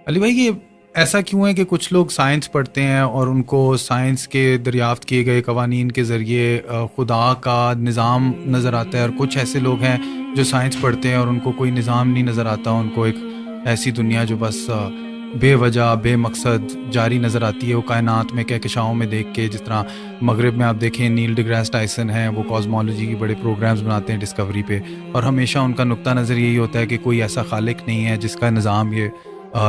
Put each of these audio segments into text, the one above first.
علی بھائی یہ ایسا کیوں ہے کہ کچھ لوگ سائنس پڑھتے ہیں اور ان کو سائنس کے دریافت کیے گئے قوانین کے ذریعے خدا کا نظام نظر آتا ہے، اور کچھ ایسے لوگ ہیں جو سائنس پڑھتے ہیں اور ان کو کوئی نظام نہیں نظر آتا، ان کو ایک ایسی دنیا جو بس بے وجہ بے مقصد جاری نظر آتی ہے، وہ کائنات میں کہکشاؤں میں دیکھ کے. جس طرح مغرب میں آپ دیکھیں نیل ڈی گریس ٹائسن ہیں، وہ کاسمولوجی کے بڑے پروگرامز بناتے ہیں ڈسکوری پہ، اور ہمیشہ ان کا نقطہ نظر یہی ہوتا ہے کہ کوئی ایسا خالق نہیں ہے جس کا نظام یہ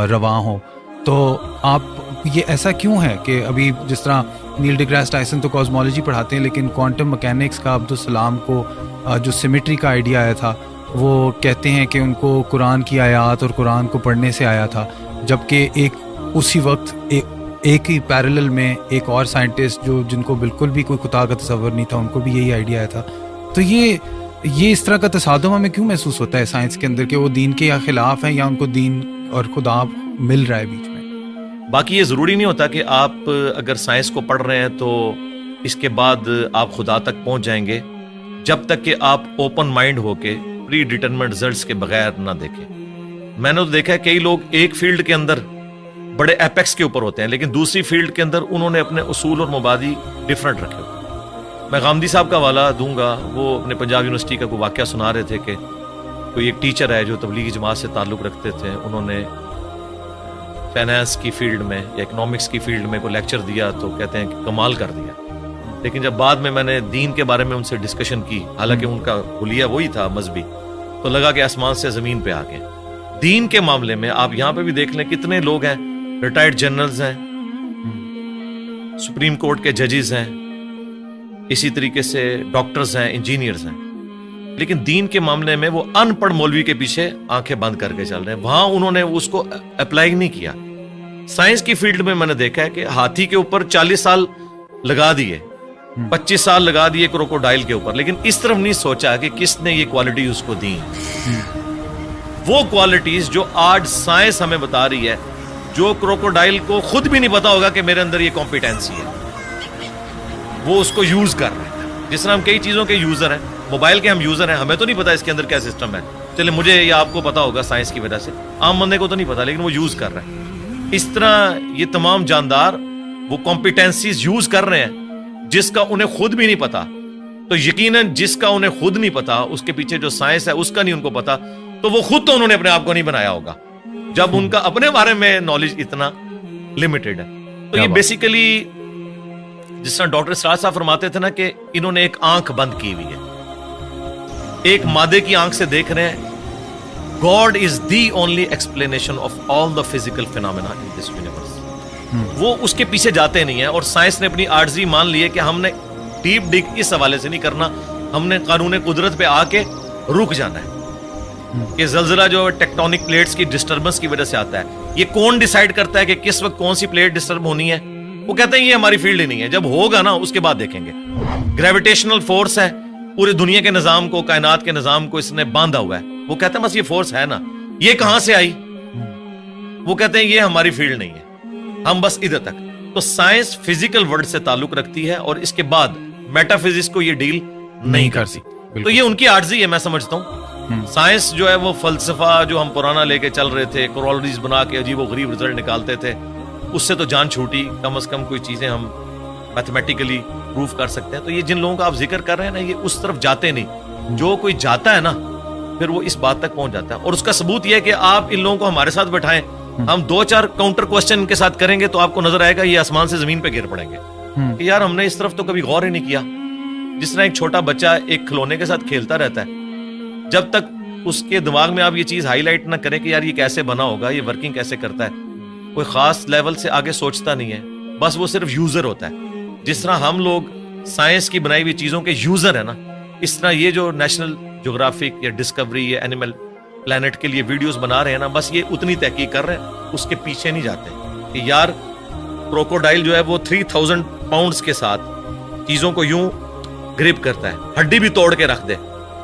رواں ہو. تو آپ یہ ایسا کیوں ہے کہ ابھی جس طرح نیل ڈی گریس ٹائسن تو کاسمولوجی پڑھاتے ہیں، لیکن کوانٹم مکینکس کا عبدالسلام کو جو سیمیٹری کا آئیڈیا آیا تھا وہ کہتے ہیں کہ ان کو قرآن کی آیات اور قرآن کو پڑھنے سے آیا تھا، جبکہ ایک اسی وقت ایک ہی پیرلل میں ایک اور سائنٹسٹ جو جن کو بالکل بھی کوئی خدا کا تصور نہیں تھا، ان کو بھی یہی آئیڈیا آیا تھا. تو یہ اس طرح کا تصادم ہمیں کیوں محسوس ہوتا ہے سائنس کے اندر کہ وہ دین کے خلاف ہیں یا ان کو دین اور خدا مل رہا ہے بیچ میں؟ باقی یہ ضروری نہیں ہوتا کہ آپ اگر سائنس کو پڑھ رہے ہیں تو اس کے بعد آپ خدا تک پہنچ جائیں گے، جب تک کہ آپ اوپن مائنڈ ہو کے پری ڈیٹرمنٹ رزلٹس کے بغیر نہ دیکھیں. میں نے تو دیکھا ہے کئی لوگ ایک فیلڈ کے اندر بڑے ایپیکس کے اوپر ہوتے ہیں، لیکن دوسری فیلڈ کے اندر انہوں نے اپنے اصول اور مبادی ڈیفرنٹ رکھے ہوتے ہیں. میں غامدی صاحب کا حوالہ دوں گا، وہ اپنے پنجاب یونیورسٹی کا کوئی واقعہ سنا رہے تھے کہ کوئی ایک ٹیچر ہے جو تبلیغی جماعت سے تعلق رکھتے تھے، انہوں نے فائنانس کی فیلڈ میں یا اکنامکس کی فیلڈ میں کوئی لیکچر دیا تو کہتے ہیں کہ کمال کر دیا. لیکن جب بعد میں نے دین کے بارے میں ان سے ڈسکشن کی، حالانکہ ان کا حلیہ وہی تھا مذہبی، تو لگا کہ آسمان سے زمین پہ آ گئے. دین کے معاملے میں آپ یہاں پہ بھی دیکھ لیں کتنے لوگ ہیں، ریٹائرڈ جنرلز ہیں، سپریم کورٹ کے ججز ہیں، اسی طریقے سے ڈاکٹرز ہیں، انجینئرز ہیں، لیکن دین کے معاملے میں وہ ان پڑھ مولوی کے پیچھے آنکھیں بند کر کے چل رہے ہیں. وہاں انہوں نے اس کو اپلائی نہیں کیا. سائنس کی فیلڈ میں نے دیکھا ہے کہ ہاتھی کے اوپر 40 سال لگا دیے، 25 سال لگا دیے کروکوڈائل کے اوپر، لیکن اس طرف نہیں سوچا کہ کس نے یہ کوالٹی اس کو دی. وہ کوالٹیز جو آج سائنس ہمیں بتا رہی ہے، جو کروکوڈائل کو خود بھی نہیں پتا ہوگا کہ میرے اندر یہ کمپیٹنسی ہے، وہ اس کو یوز کر رہے ہیں. جس طرح ہم کئی چیزوں کے یوزر ہیں، موبائل کے ہم یوزر ہیں، ہمیں تو نہیں پتا اس کے اندر کیا سسٹم ہے، چلے مجھے یا آپ کو پتا ہوگا سائنس کی وجہ سے، عام بندے کو تو نہیں پتا، لیکن وہ یوز کر رہے ہیں. اس طرح یہ تمام جاندار وہ کمپیٹنسیز یوز کر رہے ہیں جس کا انہیں خود بھی نہیں پتا. تو یقیناً جس کا انہیں خود نہیں پتا، اس کے پیچھے جو سائنس ہے اس کا نہیں ان کو پتا، تو وہ خود تو انہوں نے اپنے آپ کو نہیں بنایا ہوگا جب ان کا اپنے بارے میں نالج اتنا لمیٹڈ ہے. تو یہ بیسیکلی جس طرح ڈاکٹر اسرار صاحب فرماتے تھے نا کہ انہوں نے ایک آنکھ بند کی ہوئی ہے، ایک مادے کی آنکھ سے دیکھ رہے ہیں. God is the only explanation of all the physical phenomena in this universe. وہ اس کے پیچھے جاتے نہیں ہیں، اور سائنس نے اپنی عاجزی مان لی ہے کہ ہم نے ڈیپ ڈگ اس حوالے سے نہیں کرنا، ہم نے قانون قدرت پہ آ کے رک جانا ہے. کہ زلزلہ جو ٹیکٹونک پلیٹس کی ڈسٹربنس کی وجہ سے آتا ہے، یہ کون ڈیسائیڈ کرتا ہے کہ کس وقت کون سی پلیٹ ڈسٹرب ہونی ہے؟ وہ کہتے ہیں یہ ہماری فیلڈ ہی نہیں ہے، جب ہوگا نا اس کے بعد دیکھیں گے. گریویٹیشنل فورس ہے، پورے دنیا کے نظام کو، کائنات کے نظام کو اس نے باندھا ہوا ہے. وہ کہتے ہیں بس یہ فورس ہے نا، یہ کہاں سے آئی؟ وہ کہتے ہیں یہ ہماری فیلڈ نہیں ہے، ہم بس ادھر تک. تو سائنس فزیکل ورلڈ سے تعلق رکھتی ہے، اور اس کے بعد میٹا فزکس کو یہ ڈیل نہیں کرتی. تو یہ ان کی عاجزی ہے، میں سمجھتا ہوں. سائنس جو ہے وہ فلسفہ جو ہم پرانا لے کے چل رہے تھے، کورولریز بنا کے عجیب و غریب رزلٹ نکالتے تھے، اس سے تو جان چھوٹی. کم از کم کوئی چیزیں ہم میتھمیٹیکلی پروف کر سکتے ہیں. تو یہ جن لوگوں کا آپ ذکر کر رہے ہیں نا، یہ اس طرف جاتے نہیں. جو کوئی جاتا ہے نا پھر وہ اس بات تک پہنچ جاتا ہے. اور اس کا ثبوت یہ ہے کہ آپ ان لوگوں کو ہمارے ساتھ بٹھائیں، ہم 2-4 کاؤنٹر کوسچن کے ساتھ کریں گے تو آپ کو نظر آئے گا یہ آسمان سے زمین پہ گر پڑیں گے کہ یار ہم نے اس طرف تو کبھی غور ہی نہیں کیا. جس طرح ایک چھوٹا بچہ ایک کھلونے کے ساتھ کھیلتا رہتا ہے، جب تک اس کے دماغ میں آپ یہ چیز ہائی لائٹ نہ کریں کہ یار یہ کیسے بنا ہوگا، یہ ورکنگ کیسے کرتا ہے، کوئی خاص لیول سے آگے سوچتا نہیں ہے، بس وہ صرف یوزر ہوتا ہے. جس طرح ہم لوگ سائنس کی بنائی ہوئی چیزوں کے یوزر ہیں نا، اس طرح یہ جو نیشنل جغرافک یا ڈسکوری یا اینیمل پلانٹ کے لیے ویڈیوز بنا رہے ہیں نا، بس یہ اتنی تحقیق کر رہے ہیں، اس کے پیچھے نہیں جاتے کہ یار کروکوڈائل جو ہے وہ 3000 پاؤنڈز کے ساتھ چیزوں کو یوں گرپ کرتا ہے، ہڈی بھی توڑ کے رکھ دے،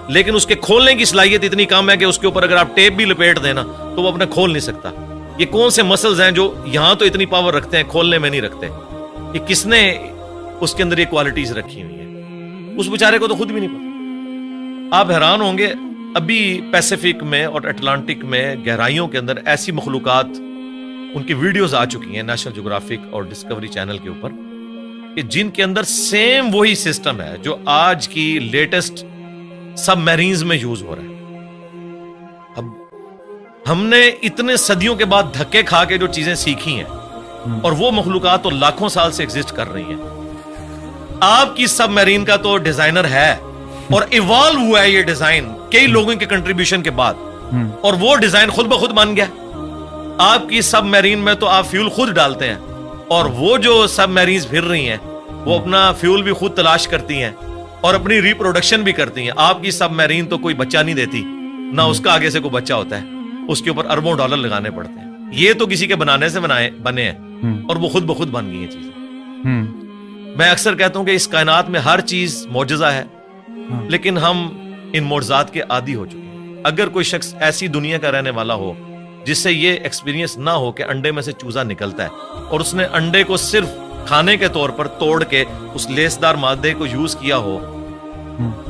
لیکن اس کے کھولنے کی صلاحیت اتنی کم ہے کہ اس کے اوپر اگر آپ ٹیپ بھی لپیٹ دینا تو وہ اپنے کھول نہیں سکتا. یہ کون سے مسلز ہیں جو یہاں تو اتنی پاور رکھتے ہیں، کھولنے میں نہیں رکھتے؟ یہ کس نے اس کے اندر یہ کوالٹیز رکھی ہوئی ہیں؟ اس بیچارے کو تو خود بھی نہیں پتا. آپ حیران ہوں گے، ابھی پیسیفک میں اور اٹلانٹک میں گہرائیوں کے اندر ایسی مخلوقات ان کی ویڈیوز آ چکی ہیں نیشنل جیوگرافک اور ڈسکوری چینل کے اوپر کہ جن کے اندر سیم وہی سسٹم ہے جو آج کی لیٹسٹ سب میرینز میں یوز ہو رہا ہے. اب ہم نے اتنے صدیوں کے بعد دھکے کھا کے جو چیزیں سیکھی ہیں اور وہ مخلوقات تو لاکھوں سال سے ایگزسٹ کر رہی ہیں. آپ کی سب میرین کا تو ڈیزائنر ہے اور ایوالو ہوا ہے یہ ڈیزائن کئی لوگوں کے کنٹریبیوشن کے بعد, اور وہ ڈیزائن خود بخود بن گیا. آپ کی سب میرین میں تو آپ فیول خود ڈالتے ہیں, اور وہ جو سب میرینز پھر رہی ہیں وہ اپنا فیول بھی خود تلاش کرتی ہیں اور اپنی ریپروڈکشن بھی کرتی ہیں. آپ کی سب میرین تو کوئی بچہ نہیں دیتی, نہ اس کا آگے سے کوئی بچہ ہوتا ہے, اس کے اوپر اربوں ڈالر لگانے پڑتے ہیں. یہ تو کسی کے بنانے سے بنے ہیں اور وہ خود بخود بن گئی ہیں چیزیں. میں اکثر کہتا ہوں کہ اس کائنات میں ہر چیز معجزہ ہے, لیکن ہم ان معجزات کے عادی ہو چکے ہیں. اگر کوئی شخص ایسی دنیا کا رہنے والا ہو جس سے یہ ایکسپیرینس نہ ہو کہ انڈے میں سے چوزا نکلتا ہے اور اس نے انڈے کو صرف کھانے کے طور پر توڑ کے اس لیسدار مادے کو یوز کیا ہو,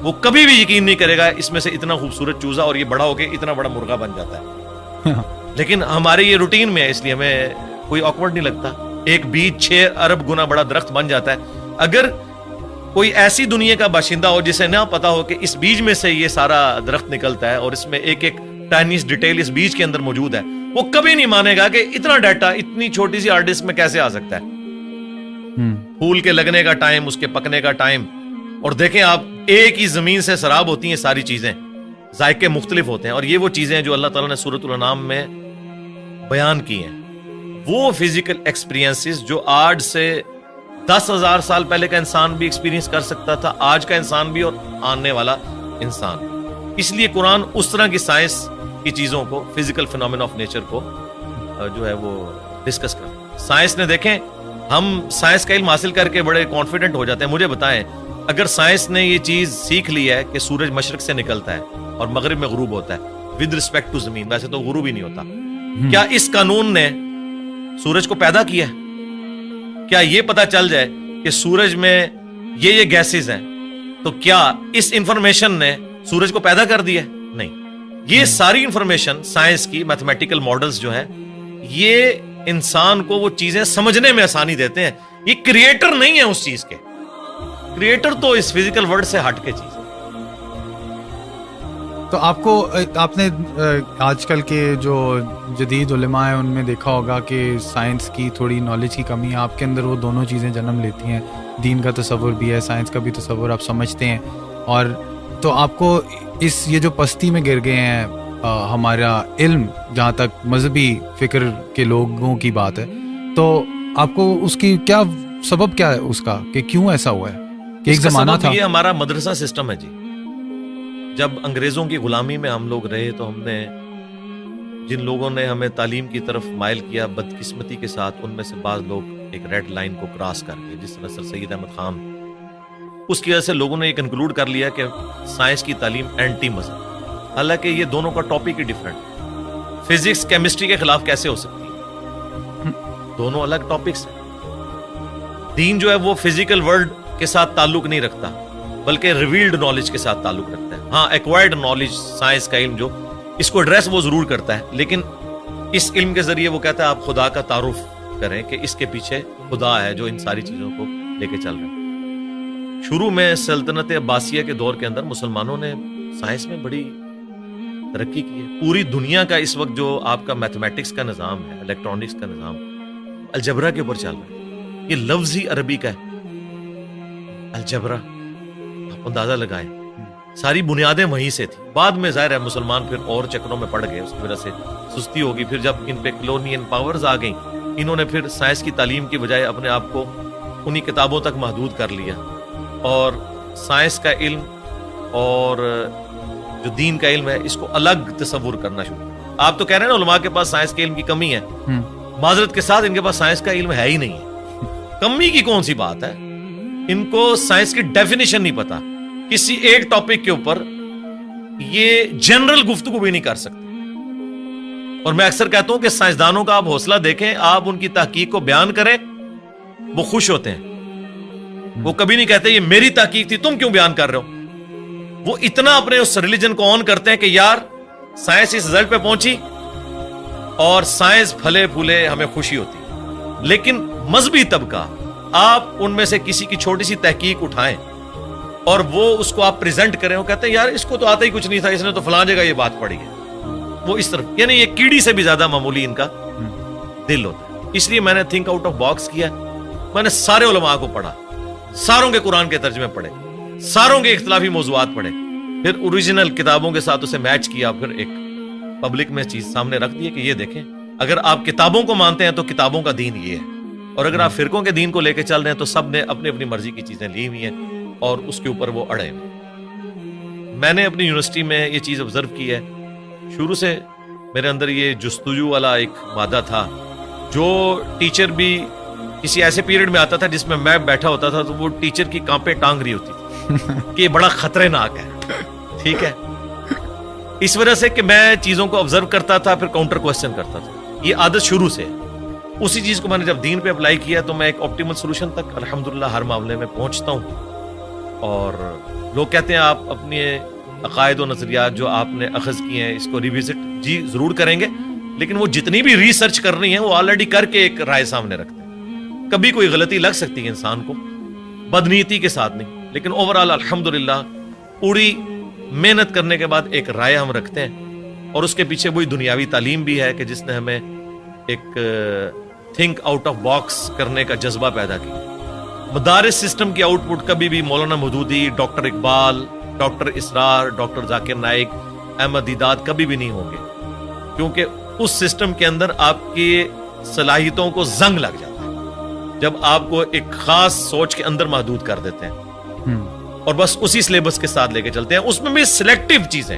وہ کبھی بھی یقین نہیں کرے گا اس میں سے اتنا خوبصورت چوزا اور یہ بڑا ہو کے اتنا بڑا مرغا بن جاتا ہے. لیکن ہمارے یہ روٹین میں ہے, اس لیے ہمیں کوئی آکورڈ نہیں لگتا. ایک بیج 6 ارب گنا بڑا درخت بن جاتا ہے. اگر کوئی ایسی دنیا کا باشندہ ہو جسے نہ پتا ہو کہ اس بیج میں سے یہ سارا درخت نکلتا ہے اور اس میں ایک ایک ٹائنیس ڈیٹیل اس بیج کے اندر موجود ہے, وہ کبھی نہیں مانے گا کہ اتنا ڈیٹا اتنی چھوٹی سی ہارڈ ڈسک میں کیسے آ سکتا ہے. پھول کے لگنے کا ٹائم, اس کے پکنے کا ٹائم, اور دیکھیں آپ ایک ہی زمین سے سراب ہوتی ہیں ساری چیزیں, ذائقے مختلف ہوتے ہیں, اور یہ وہ چیزیں جو اللہ تعالیٰ نے سورۃ الانعام میں بیان کی ہیں, وہ فزیکل ایکسپیرینسز جو آج سے 10,000 سال پہلے کا انسان بھی ایکسپیرینس کر سکتا تھا, آج کا انسان بھی اور آنے والا انسان. اس لیے قرآن اس طرح کی سائنس کی چیزوں کو, فزیکل فینومینا آف نیچر کو جو ہے وہ ڈسکس کرتا ہے. سائنس نے دیکھیں, ہم سائنس کا علم حاصل کر کے بڑے کانفیڈنٹ ہو جاتے ہیں. مجھے بتائیں, اگر سائنس نے یہ چیز سیکھ لی ہے کہ سورج مشرق سے نکلتا ہے اور مغرب میں غروب ہوتا ہے ود رسپیکٹ ٹو زمین, ویسے تو غروب ہی نہیں ہوتا, کیا اس قانون نے سورج کو پیدا کیا ہے؟ کیا یہ پتا چل جائے کہ سورج میں یہ گیسز ہیں تو کیا اس انفارمیشن نے سورج کو پیدا کر دیا؟ نہیں. یہ ساری انفارمیشن سائنس کی میتھمیٹیکل ماڈلز جو ہیں, یہ انسان کو وہ چیزیں سمجھنے میں آسانی دیتے ہیں. یہ کریٹر نہیں ہے اس چیز کے, کریٹر تو اس فزیکل ورلڈ سے ہٹ کے چیز ہے. تو آپ نے آج کل کے جو جدید علماء ہیں ان میں دیکھا ہوگا کہ سائنس کی تھوڑی نالج کی کمی ہے. آپ کے اندر وہ دونوں چیزیں جنم لیتی ہیں, دین کا تصور بھی ہے, سائنس کا بھی تصور آپ سمجھتے ہیں. اور تو آپ کو یہ جو پستی میں گر گئے ہیں ہمارا علم, جہاں تک مذہبی فکر کے لوگوں کی بات ہے, تو آپ کو اس کی کیا سبب کیا ہے اس کا, کہ کیوں ایسا ہوا ہے کہ ایک زمانہ تھا؟ یہ ہمارا مدرسہ سسٹم ہے جی. جب انگریزوں کی غلامی میں ہم لوگ رہے تو ہم نے, جن لوگوں نے ہمیں تعلیم کی طرف مائل کیا بدقسمتی کے ساتھ, ان میں سے بعض لوگ ایک ریڈ لائن کو کراس کر کے, جس طرح سر سید احمد خان, اس کی وجہ سے لوگوں نے یہ کنکلوڈ کر لیا کہ سائنس کی تعلیم اینٹی مذہب. حالانکہ یہ دونوں کا ٹاپک ہی ڈیفرنٹ. فزکس کیمسٹری کے خلاف کیسے ہو سکتی ہے؟ دونوں الگ ٹاپکس ہیں. دین جو ہے وہ فزیکل ورلڈ کے ساتھ تعلق نہیں رکھتا, بلکہ ریویلڈ نالج کے ساتھ تعلق رکھتا ہے. ہاں, ایکوائرڈ نالج, سائنس کا علم جو اس کو ایڈریس وہ ضرور کرتا ہے, لیکن اس علم کے ذریعے وہ کہتا ہے آپ خدا کا تعارف کریں کہ اس کے پیچھے خدا ہے جو ان ساری چیزوں کو لے کے چل رہے ہیں. شروع میں سلطنت عباسیہ کے دور کے اندر مسلمانوں نے سائنس میں بڑی ترقی کی ہے. پوری دنیا کا اس وقت جو آپ کا میتھمیٹکس کا نظام ہے, الیکٹرانکس کا نظام, الجبرا کے اوپر چل رہا ہے. یہ لفظ ہی عربی کا ہے, الجبرا. آپ اندازہ لگائیں, ساری بنیادیں وہیں سے تھی. بعد میں ظاہر ہے مسلمان پھر اور چکروں میں پڑ گئے, اس کی وجہ سے سستی ہوگی. پھر جب ان پہ کلونین پاورز آ گئیں, انہوں نے پھر سائنس کی تعلیم کی بجائے اپنے آپ کو انہی کتابوں تک محدود کر لیا, اور سائنس کا علم اور جو دین کا علم ہے اس کو الگ تصور کرنا شروع. آپ تو کہہ رہے ہیں نا علماء کے پاس سائنس کے علم کی کمی ہے. معذرت کے ساتھ ان کے پاس سائنس کا علم ہے ہی نہیں ہے. کمی کی کون سی بات ہے, ان کو سائنس کی ڈیفینیشن نہیں پتا. کسی ایک ٹاپک کے اوپر یہ جنرل گفتگو بھی نہیں کر سکتے. اور میں اکثر کہتا ہوں کہ سائنسدانوں کا آپ حوصلہ دیکھیں, آپ ان کی تحقیق کو بیان کریں, وہ خوش ہوتے ہیں. وہ کبھی نہیں کہتے یہ میری تحقیق تھی, تم کیوں بیان کر رہے ہو. وہ اتنا اپنے اس ریلیجن کو آن کرتے ہیں کہ یار سائنس اس رزلٹ پہ پہنچی اور سائنس پھلے پھولے ہمیں خوشی ہوتی ہے. لیکن مذہبی طبقہ, آپ ان میں سے کسی کی چھوٹی سی تحقیق اٹھائیں اور وہ اس کو آپ پریزنٹ کریں, وہ کہتے ہیں یار اس کو تو آتا ہی کچھ نہیں تھا, اس نے تو فلاں جگہ یہ بات پڑھی ہے. وہ اس طرف, یعنی یہ کیڑی سے بھی زیادہ معمولی ان کا دل ہوتا ہے. اس لیے میں نے تھنک آؤٹ آف باکس کیا. میں نے سارے علماء کو پڑھا, ساروں کے قرآن کے ترجمے پڑھے, ساروں کے اختلافی موضوعات پڑھے, پھر اوریجنل کتابوں کے ساتھ اسے میچ کیا, پھر ایک پبلک میں چیز سامنے رکھ دی کہ یہ دیکھیں, اگر آپ کتابوں کو مانتے ہیں تو کتابوں کا دین یہ ہے, اور اگر آپ فرقوں کے دین کو لے کے چل رہے ہیں تو سب نے اپنی اپنی مرضی کی چیزیں لی ہوئی ہیں اور اس کے اوپر وہ اڑے ہوئے. میں نے اپنی یونیورسٹی میں یہ چیز آبزرو کی ہے, شروع سے میرے اندر یہ جستجو والا ایک مادہ تھا. جو ٹیچر بھی کسی ایسے پیریڈ میں آتا تھا جس میں میں بیٹھا ہوتا تھا تو وہ ٹیچر کی کانپیں ٹانگ رہی ہوتی تھی کہ یہ بڑا خطرناک ہے. ٹھیک ہے, اس وجہ سے کہ میں چیزوں کو آبزرو کرتا تھا, پھر کاؤنٹر کوسچن کرتا تھا. یہ عادت شروع سے. اسی چیز کو میں نے جب دین پہ اپلائی کیا تو میں ایک آپٹیمل سولوشن تک الحمدللہ ہر معاملے میں پہنچتا ہوں. اور لوگ کہتے ہیں آپ اپنے عقائد و نظریات جو آپ نے اخذ کیے ہیں اس کو ریوزٹ, جی ضرور کریں گے, لیکن وہ جتنی بھی ریسرچ کرنی ہے وہ آلریڈی کر کے ایک رائے سامنے رکھتے ہیں. کبھی کوئی غلطی لگ سکتی ہے انسان کو, بدنیتی کے ساتھ نہیں, لیکن اوورآل الحمدللہ پوری محنت کرنے کے بعد ایک رائے ہم رکھتے ہیں. اور اس کے پیچھے وہی دنیاوی تعلیم بھی ہے کہ جس نے ہمیں ایک تھنک آؤٹ آف باکس کرنے کا جذبہ پیدا کیا. مدارس سسٹم کی آؤٹ پٹ کبھی بھی مولانا مودودی, ڈاکٹر اقبال, ڈاکٹر اسرار, ڈاکٹر ذاکر نائک, احمد دیدات کبھی بھی نہیں ہوں گے, کیونکہ اس سسٹم کے اندر آپ کی صلاحیتوں کو زنگ لگ جاتا ہے جب آپ کو ایک خاص سوچ کے اندر محدود کر دیتے ہیں اور بس اسی سلیبس کے ساتھ لے کے چلتے ہیں. اس میں بھی سلیکٹو چیزیں,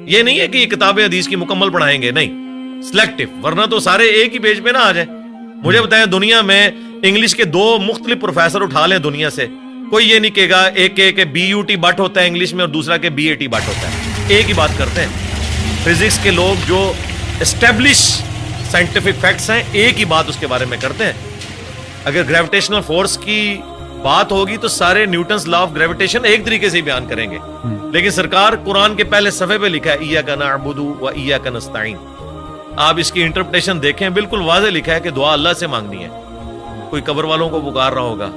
یہ نہیں ہے کہ یہ کتابیں حدیث کی مکمل پڑھائیں گے, نہیں, سلیکٹو, ورنہ تو سارے ایک ہی پیج پہ نہ آ جائیں. مجھے بتائیں دنیا میں انگلش کے 2 مختلف پروفیسر اٹھا لیں دنیا سے, کوئی یہ نہیں کہے گا ایک کہ BUT بٹ ہوتا ہے انگلش میں اور دوسرا کہ BAT بٹ ہوتا ہے. ایک ہی بات کرتے ہیں. فزکس کے لوگ جو اسٹیبلش سائنٹیفک فیکٹس ہیں ایک ہی بات اس کے بارے میں کرتے ہیں. اگر گریویٹیشنل فورس کی بات ہوگی تو سارے نیوٹنز لا آف گریویٹیشن ایک طریقے سے بیان کریں گے, لیکن سرکار قرآن کے پہلے صفحے پہ لکھا ہے ایاک نعبد و ایاک نستعین. آپ اس کی انٹرپریٹیشن دیکھیں, بالکل واضح لکھا ہے کہ دعا اللہ سے مانگنی ہے. کوئی قبر والوں کو پکار رہا ہوگا,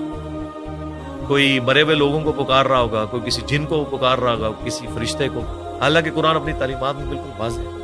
کوئی مرے ہوئے لوگوں کو پکار رہا ہوگا, کوئی کسی جن کو پکار رہا ہوگا, کسی فرشتے کو, حالانکہ قرآن اپنی تعلیمات میں بالکل واضح ہے.